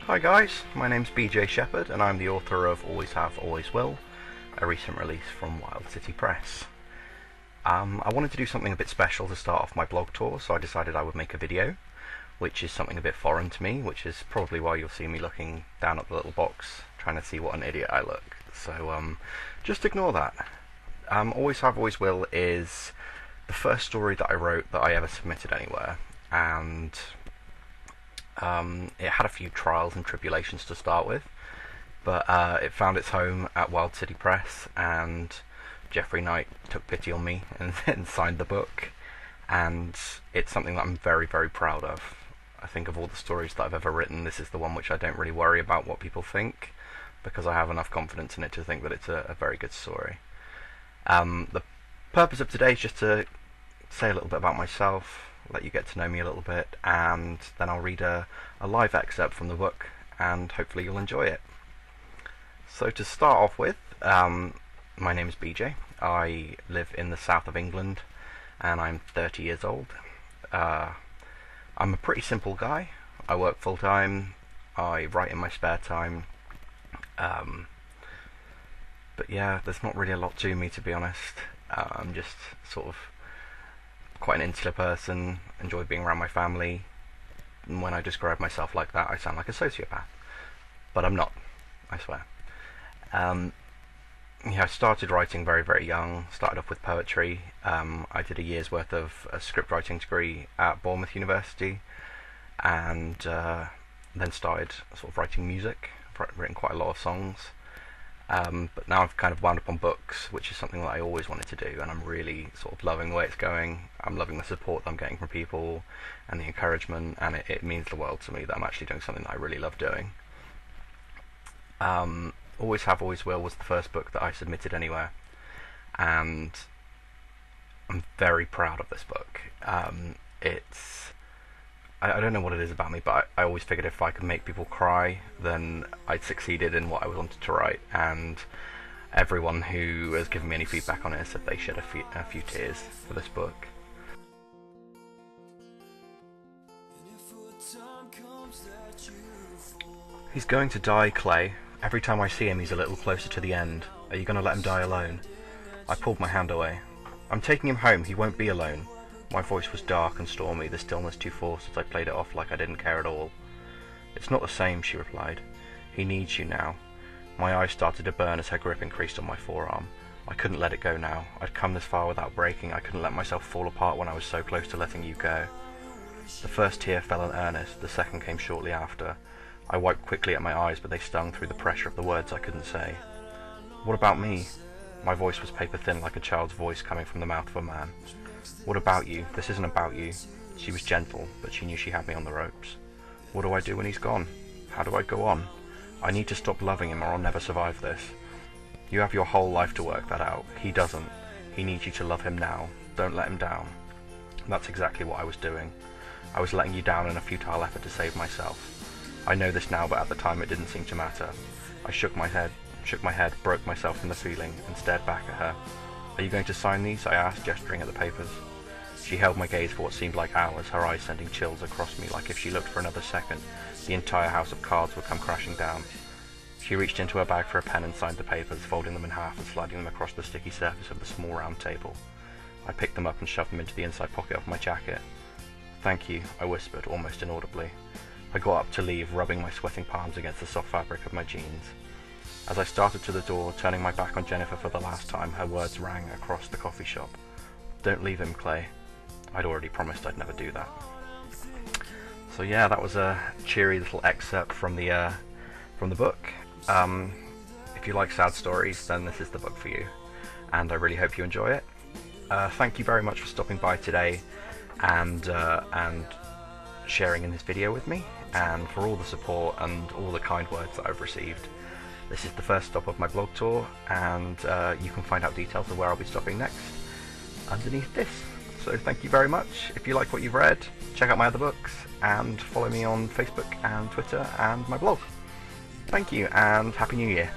Hi guys, my name's BJ Shepherd and I'm the author of Always Have, Always Will, a recent release from Wild City Press. I wanted to do something a bit special to start off my blog tour, so I decided I would make a video, which is something a bit foreign to me, which is probably why you'll see me looking down at the little box, trying to see what an idiot I look. So just ignore that. Always Have, Always Will is the first story that I wrote that I ever submitted anywhere, and it had a few trials and tribulations to start with, but it found its home at Wild City Press, and Jeffrey Knight took pity on me and signed the book, and it's something that I'm very, very proud of. I think of all the stories that I've ever written, this is the one which I don't really worry about what people think, because I have enough confidence in it to think that it's a very good story. The purpose of today is just to say a little bit about myself, let you get to know me a little bit, and then I'll read a live excerpt from the book, and hopefully you'll enjoy it. So to start off with, my name is BJ. I live in the south of England, and I'm 30 years old. I'm a pretty simple guy. I work full time, I write in my spare time, but yeah, there's not really a lot to me, to be honest. I'm just sort of quite an insular person, enjoy being around my family, and when I describe myself like that I sound like a sociopath, but I'm not, I swear. I started writing very, very young, started off with poetry. I did a year's worth of a script writing degree at Bournemouth University, and then started sort of writing music. I've written quite a lot of songs. But now I've kind of wound up on books, which is something that I always wanted to do, and I'm really sort of loving the way it's going. I'm loving the support that I'm getting from people and the encouragement, and it means the world to me that I'm actually doing something that I really love doing. Always Have, Always Will was the first book that I submitted anywhere, and I'm very proud of this book. I don't know what it is about me, but I always figured if I could make people cry, then I'd succeeded in what I wanted to write, and everyone who has given me any feedback on it has said they shed a few tears for this book. He's going to die, Clay. Every time I see him he's a little closer to the end. Are you going to let him die alone? I pulled my hand away. I'm taking him home, he won't be alone. My voice was dark and stormy, the stillness too forced as I played it off like I didn't care at all. It's not the same, she replied. He needs you now. My eyes started to burn as her grip increased on my forearm. I couldn't let it go now. I'd come this far without breaking. I couldn't let myself fall apart when I was so close to letting you go. The first tear fell in earnest, the second came shortly after. I wiped quickly at my eyes, but they stung through the pressure of the words I couldn't say. What about me? My voice was paper thin like a child's voice coming from the mouth of a man. What about you? This isn't about you. She was gentle, but she knew she had me on the ropes. What do I do when he's gone? How do I go on? I need to stop loving him or I'll never survive this. You have your whole life to work that out. He doesn't. He needs you to love him now. Don't let him down. That's exactly what I was doing. I was letting you down in a futile effort to save myself. I know this now, but at the time it didn't seem to matter. I shook my head, broke myself from the feeling, and stared back at her. Are you going to sign these? I asked, gesturing at the papers. She held my gaze for what seemed like hours, her eyes sending chills across me like if she looked for another second, the entire house of cards would come crashing down. She reached into her bag for a pen and signed the papers, folding them in half and sliding them across the sticky surface of the small round table. I picked them up and shoved them into the inside pocket of my jacket. Thank you, I whispered, almost inaudibly. I got up to leave, rubbing my sweating palms against the soft fabric of my jeans. As I started to the door, turning my back on Jennifer for the last time, her words rang across the coffee shop. Don't leave him, Clay. I'd already promised I'd never do that. So yeah, that was a cheery little excerpt from the book. If you like sad stories, then this is the book for you, and I really hope you enjoy it. Thank you very much for stopping by today and sharing in this video with me, and for all the support and all the kind words that I've received. This is the first stop of my blog tour, and you can find out details of where I'll be stopping next underneath this. So thank you very much. If you like what you've read, check out my other books, and follow me on Facebook and Twitter and my blog. Thank you, and Happy New Year.